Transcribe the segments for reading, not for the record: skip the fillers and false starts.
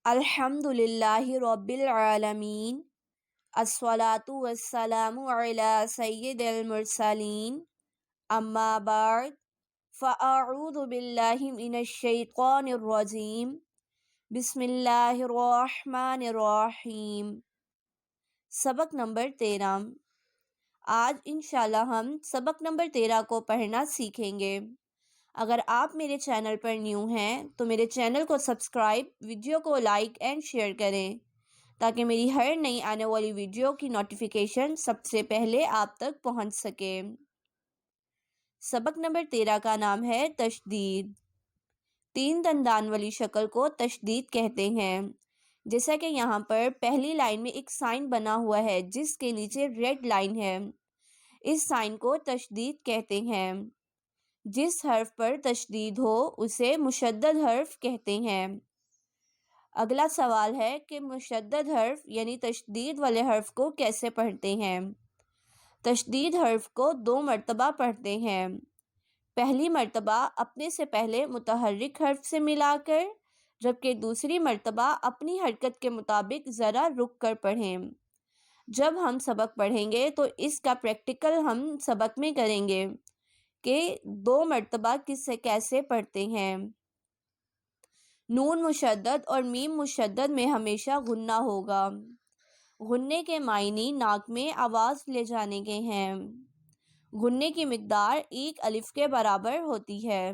الحمد للہ رب العالمین، الصلاۃ والسلام علی سید المرسلین، اما بعد فاعوذ باللہ من الشیطان الرجیم، بسم اللہ الرحمن الرحیم۔ سبق نمبر 13۔ آج انشاءاللہ ہم سبق نمبر 13 کو پڑھنا سیکھیں گے۔ اگر آپ میرے چینل پر نیو ہیں تو میرے چینل کو سبسکرائب، ویڈیو کو لائک اینڈ شیئر کریں تاکہ میری ہر نئی آنے والی ویڈیو کی نوٹیفیکیشن سب سے پہلے آپ تک پہنچ سکے۔ سبق نمبر 13 کا نام ہے تشدید۔ 3 دندان والی شکل کو تشدید کہتے ہیں۔ جیسا کہ یہاں پر پہلی لائن میں ایک سائن بنا ہوا ہے جس کے نیچے ریڈ لائن ہے، اس سائن کو تشدید کہتے ہیں۔ جس حرف پر تشدید ہو اسے مشدد حرف کہتے ہیں۔ اگلا سوال ہے کہ مشدد حرف یعنی تشدید والے حرف کو کیسے پڑھتے ہیں؟ تشدید حرف کو 2 مرتبہ پڑھتے ہیں۔ پہلی مرتبہ اپنے سے پہلے متحرک حرف سے ملا کر، جبکہ دوسری مرتبہ اپنی حرکت کے مطابق ذرا رک کر پڑھیں۔ جب ہم سبق پڑھیں گے تو اس کا پریکٹیکل ہم سبق میں کریں گے کہ 2 مرتبہ کس سے کیسے پڑھتے ہیں۔ نون مشدد اور میم مشدد میں ہمیشہ غنہ ہوگا۔ غنے کے معنی ناک میں آواز لے جانے کے ہیں۔ غنے کی مقدار 1 الف کے برابر ہوتی ہے۔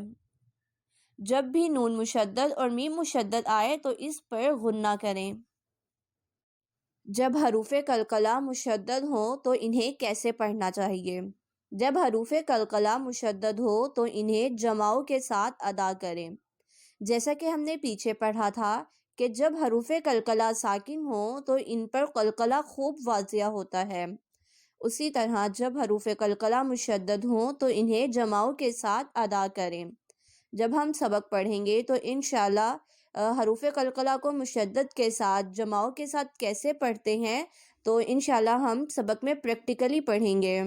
جب بھی نون مشدد اور میم مشدد آئے تو اس پر غنہ کریں۔ جب حروف قلقلہ مشدد ہوں تو انہیں کیسے پڑھنا چاہیے؟ جب حروف قلقلہ مشدد ہو تو انہیں جماؤ کے ساتھ ادا کریں۔ جیسا کہ ہم نے پیچھے پڑھا تھا کہ جب حروف قلقلہ ساکن ہوں تو ان پر قلقلہ خوب واضح ہوتا ہے، اسی طرح جب حروف قلقلہ مشدد ہوں تو انہیں جماؤ کے ساتھ ادا کریں۔ جب ہم سبق پڑھیں گے تو انشاءاللہ حروف قلقلہ کو مشدد کے ساتھ جماؤ کے ساتھ کیسے پڑھتے ہیں تو انشاءاللہ ہم سبق میں پریکٹیکلی پڑھیں گے۔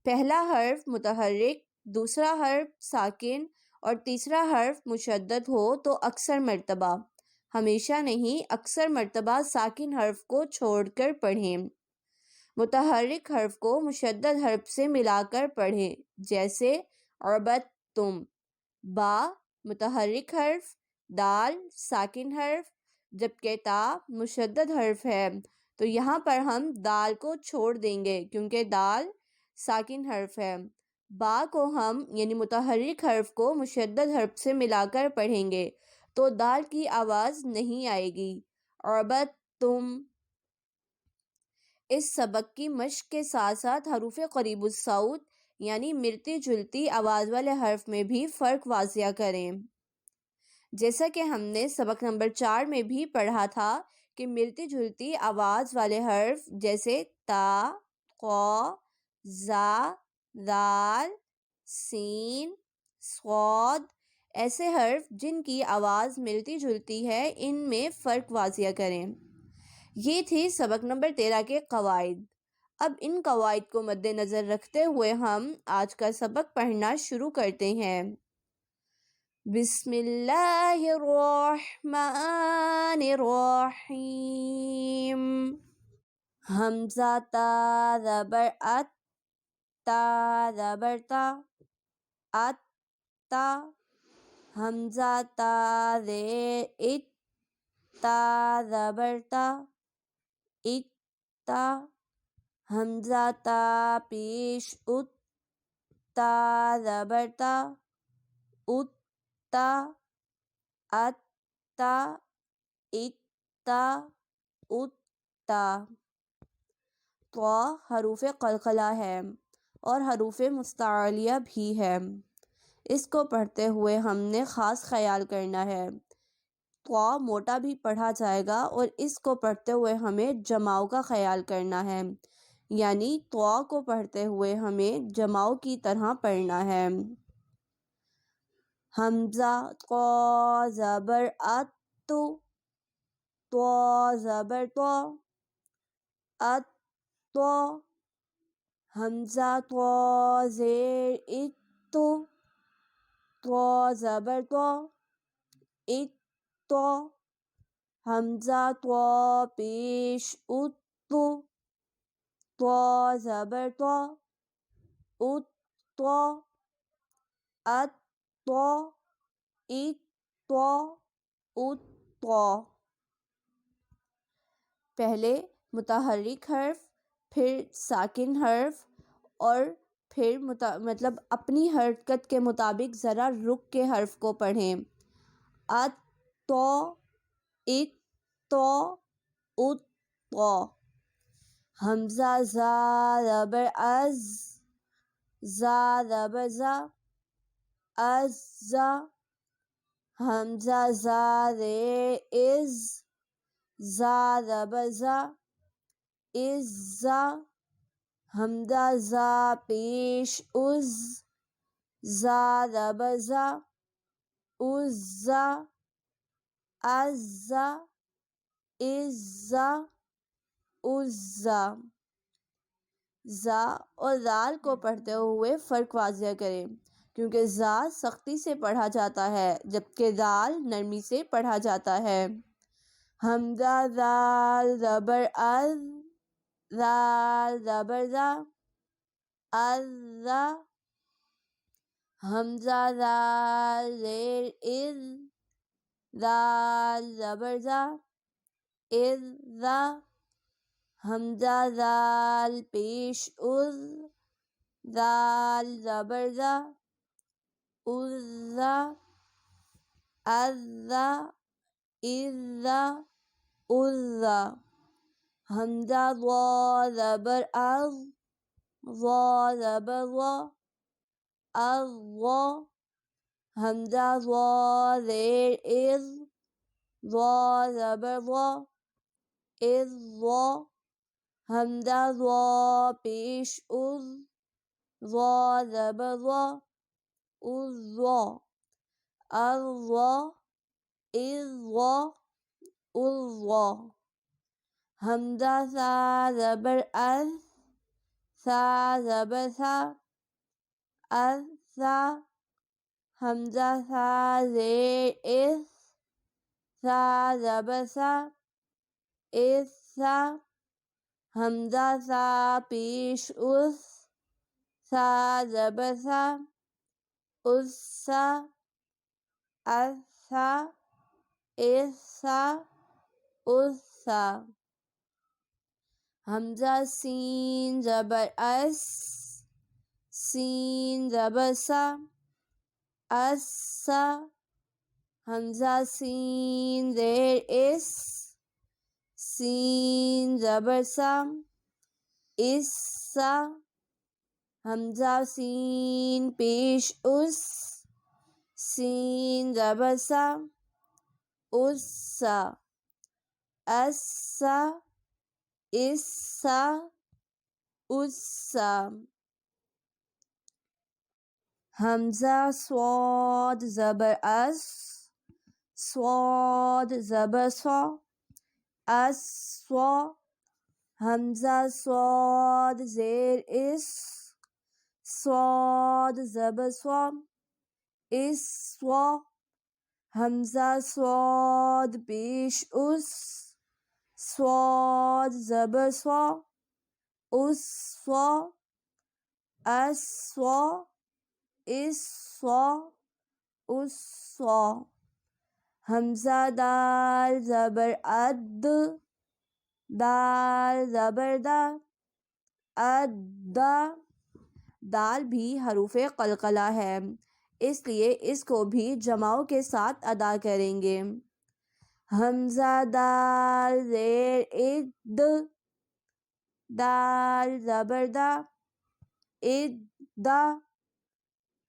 پہلا حرف متحرک، دوسرا حرف ساکن اور تیسرا حرف مشدد ہو تو اکثر مرتبہ، ہمیشہ نہیں، اکثر مرتبہ ساکن حرف کو چھوڑ کر پڑھیں۔ متحرک حرف کو مشدد حرف سے ملا کر پڑھیں، جیسے عبدتم۔ با متحرک حرف، دال ساکن حرف، جبکہ تا مشدد حرف ہے تو یہاں پر ہم دال کو چھوڑ دیں گے کیونکہ دال ساکن حرف ہے۔ با کو ہم یعنی متحرک حرف کو مشدد حرف سے ملا کر پڑھیں گے تو دال کی آواز نہیں آئے گی۔ عبدتم۔ اس سبق کی مشق کے ساتھ ساتھ حروف قریب الصوت یعنی ملتی جلتی آواز والے حرف میں بھی فرق واضح کریں۔ جیسا کہ ہم نے سبق نمبر 4 میں بھی پڑھا تھا کہ ملتی جلتی آواز والے حرف جیسے تا، قا، زا، دال، سین، صاد، ایسے حرف جن کی آواز ملتی جلتی ہے ان میں فرق واضح کریں۔ یہ تھی سبق نمبر 13 کے قواعد۔ اب ان قواعد کو مد نظر رکھتے ہوئے ہم آج کا سبق پڑھنا شروع کرتے ہیں۔ بسم اللہ الرحمن الرحیم۔ حمزہ تا زبر ات، تا زبر تا، ات تا۔ حمزہ تا زیر ات، تا زبر تا، ات تا۔ حمزہ تا پیش ات، تا زبر تا، ات تا، ات تا، ات تا، ات تا۔ طا حروف قلقلہ ہے اور حروف مستعلیہ بھی ہے، اس کو پڑھتے ہوئے ہم نے خاص خیال کرنا ہے۔ طا موٹا بھی پڑھا جائے گا اور اس کو پڑھتے ہوئے ہمیں جماؤ کا خیال کرنا ہے، یعنی طا کو پڑھتے ہوئے ہمیں جماؤ کی طرح پڑھنا ہے۔ حمزہ طا زبر ات تو، طا زبر طا، ات طا۔ حمزہ طا زیر ات تو، طا زبر طا، ات طا۔ حمزہ تو پیش ات تو زبر تو ات تو ات تو ات تو ات تو. پہلے متحرک حرف، پھر ساکن حرف، اور پھر مطلب اپنی حرکت کے مطابق ذرا رک کے حرف کو پڑھیں. ات تو ات تو ات تو. حمزہ زا زبر از، زا زبر زا، از زا. حمزہ زا زیر از، زا زبر زا، از زا. حمزہ زا پیش از، زا زبر زا، از زا. از زا، از زا، از زا. زا اور زال کو پڑھتے ہوئے فرق واضح کریں، کیونکہ زا سختی سے پڑھا جاتا ہے جبکہ زال نرمی سے پڑھا جاتا ہے. حمزہ زال زبر از، زال زبر زا، از زا. حمزہ زال زیر از، زال زبر زا، از زا. حمزہ زال پیش از، زال زبر زا، از زا. از زا، از زا، از زا. حمزہ ضا زبر از، ضا زبر ضا، از ضا. حمزہ ضا زیر از، ضا زبر ضا، از ضا. حمزہ ضا پیش از، ضا زبر ضا، از ضا. از ضا، از ضا، از ضا. حمزہ سا زبر از، سا زبر سا، از سا. حمزہ سا زیر اس، سا زبر سا، اس سا. حمزہ سا پیش اس، سا زبر سا، اس سا. اس سا، اس سا، اس سا. حمزہ سین زبر اس، سین زبر سا، اس سا. حمزہ سین زیر اس، سین زبر سا، اس سا. حمزہ سین پیش اس، سین زبر سا، اس سا. اس سا، اس سا، اس سا. حمزہ صاد زبر اس، صاد زبر صا، اس صا. حمزہ صاد زیر اس، صاد زبر صا، اس صا. حمزہ صاد پیش اس، صاد زبر صا، اس صا. اس صا، اس صا، اس صا. حمزہ دال زبر اد، دال زبر دا، اد دا. دال بھی حروف قلقلہ ہے، اس لیے اس کو بھی جماؤں کے ساتھ ادا کریں گے. حمزہ دال زیر اد، دال زبر دا، اد دا.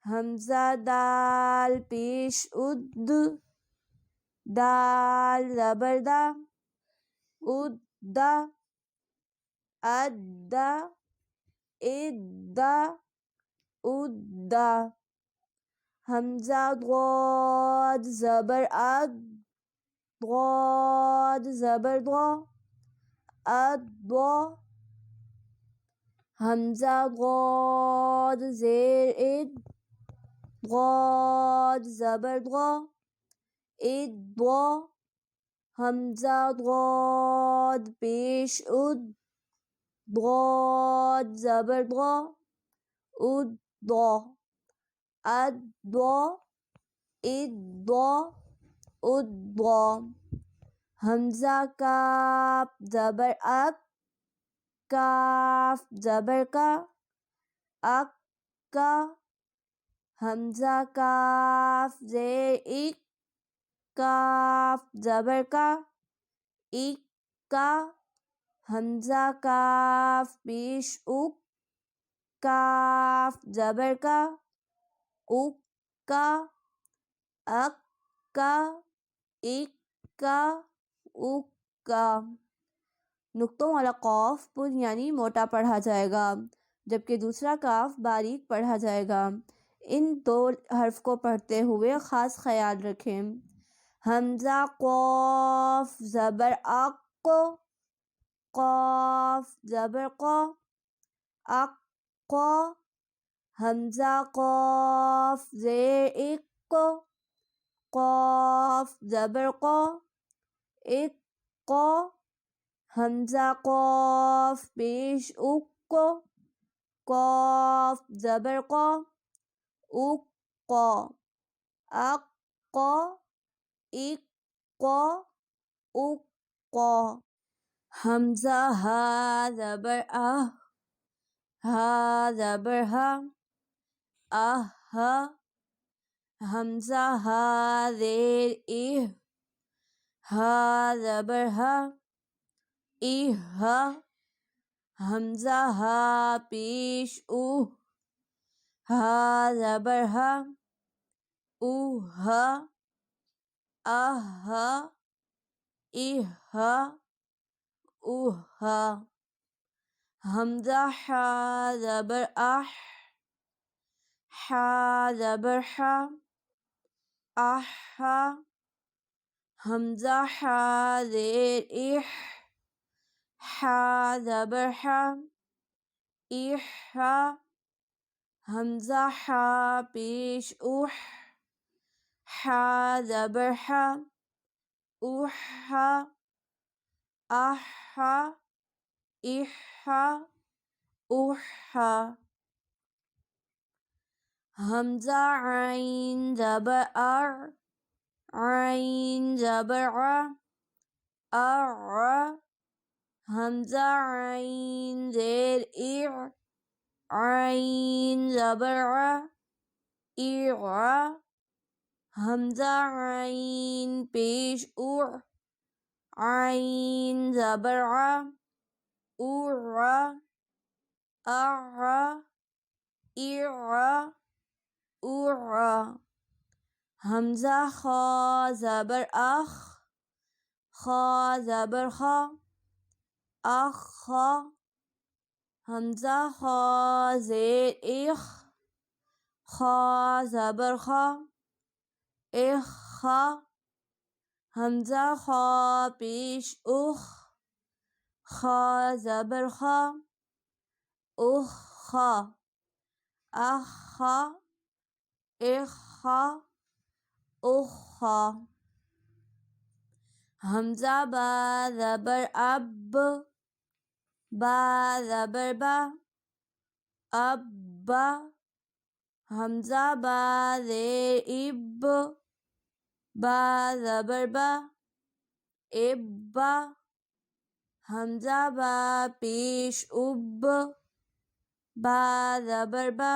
حمزہ دال پیش اد، دال زبر دا، اد دا. اد دا، اد دا، اد دا. حمزہ ضاد زبر اد، ضاد زبر ضا، اد ضا. حمزہ ضاد زیر اد، ضاد زبر ضا، اد ضا. حمزہ ضاد پیش اد، ضاد زبر ضا، اد ضا، اد ضا، اد ضا، اد ضا. حمزہ کاف زبر اک، کاف زبر کا، اک کا. حمزہ کاف زیر اک، کاف زبر کا، اک کا. حمزہ کاف پیش اک، کاف زبر کا، اک کا، اک کا، اک کا، اک کا. نقطوں والا قاف پر یعنی موٹا پڑھا جائے گا، جبکہ دوسرا کاف باریک پڑھا جائے گا. ان دو حرف کو پڑھتے ہوئے خاص خیال رکھیں. حمزہ قاف زبر اق، قاف زبر قا، اق قا. حمزہ قاف زیر اق، قاف زبر قا، اق قا. حمزہ قاف پیش اق، قاف زبر قا، اق قا، اق قا، اق قا، اق قا. حمزہ ہا زبر اہ، ہا زبر ہا، اہ ہا. حمزہ ہا زیر اہ، ہا زبر ہا، اہ ہا. حمزہ ہا پیش اوہ، ہا زبر ہا، اوہ ہا، اہ ہا، اہ ہا، اوہ ہا. حمزہ حا زبر اح، حا زبر حا، اح ہا. حمزہ حا زیر اح، حا زبر حا، اح ہا. حمزہ حا پیش اح، حا زبر حا، اح ہا، اح ہا، اح ہا، اح ہا. حمزہ عین زبر ار، عین زبر ع، ار. حمزہ عین زیر اع، عین زبر ع، اع. حمزہ عین پیش اع، عین زبر ع، اع، اع، اع، اع. حمزہ خا زبر اخ، خا زبر خا، اخ خا. حمزہ خا زیر اخ، خا زبر خا، اخ خا. حمزہ خا پیش اخ، خا زبر خا، اخ خا، اخ خا، اخ خا، اخ خا. حمزہ با زبر اب، با زبر با، اب با. حمزہ با زیر اب، با زبر با، اب با. حمزہ با پیش اب، با زبر با،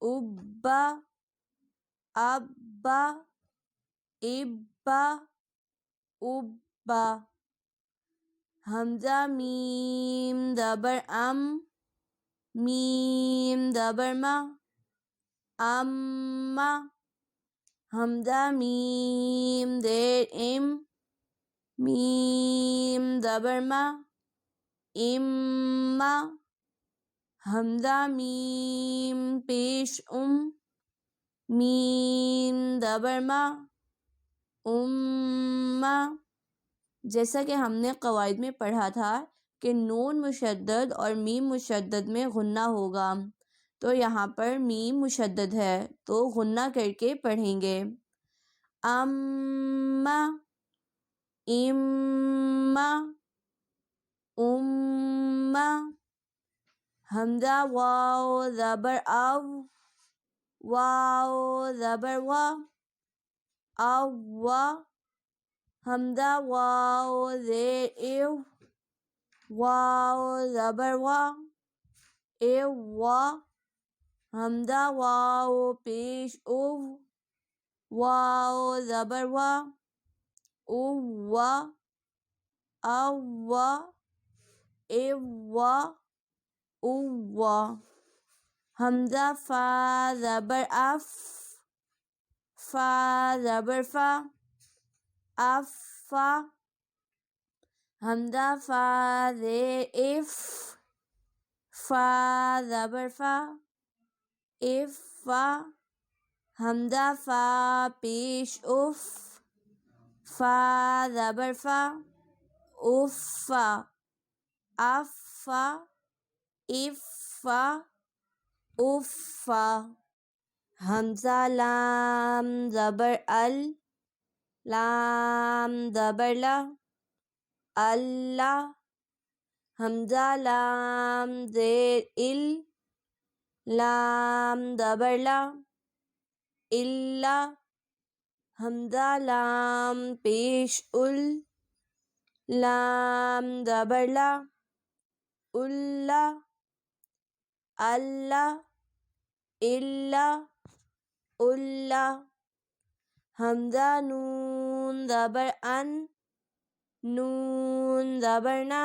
اب با، اب با، اب با، اب با. حمزہ میم زبر ام، میم زبر ما، ام. حمزہ میم زیر ام، میم زبر ما، ام. حمزہ میم پیش ام، میم زبر ما، ام. جیسا کہ ہم نے قواعد میں پڑھا تھا کہ نون مشدد اور میم مشدد میں غنہ ہوگا، تو یہاں پر میم مشدد ہے تو غنہ کر کے پڑھیں گے. ام، اما امہ حمزہ واو زبر او واو زبر وا اوا حمزہ واو زیر ایو واو زبر وا ایوا حمزہ واو پیش او واو زبر وا اووا اوا ایوا اووا حمزہ فا زبر اف فا زبر فا افا حمزہ فا زیر اف فا زبر فا افا حمزہ فا پیش اف فا زبر فا افا افا افا افا حمزہ لام زبر ال لام زبر لا اللہ حمزہ لام زیر ال لام زبر لا الا حمزہ لام پیش ال لام زبر لا الا اللہ الا الا حمزہ نون زبر ان نون زبر نا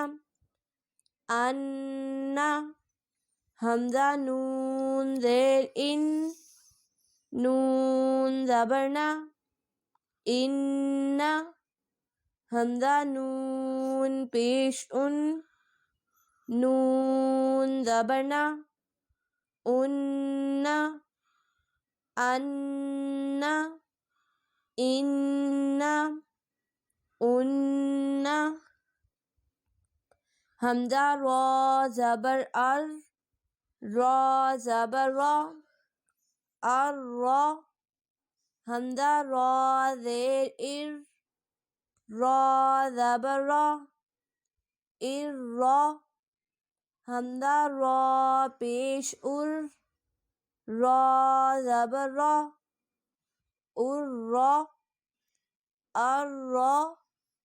انا حمزہ نون زیر ان نون زبر نا انا حمزہ نون پیش ان نون زبر نا انا انا انا انا حمزہ را زبر ار را زبر را الرا حمزہ را زیر ار را زبر را اررا حمزہ را پیش ار را زبر را اررا الرا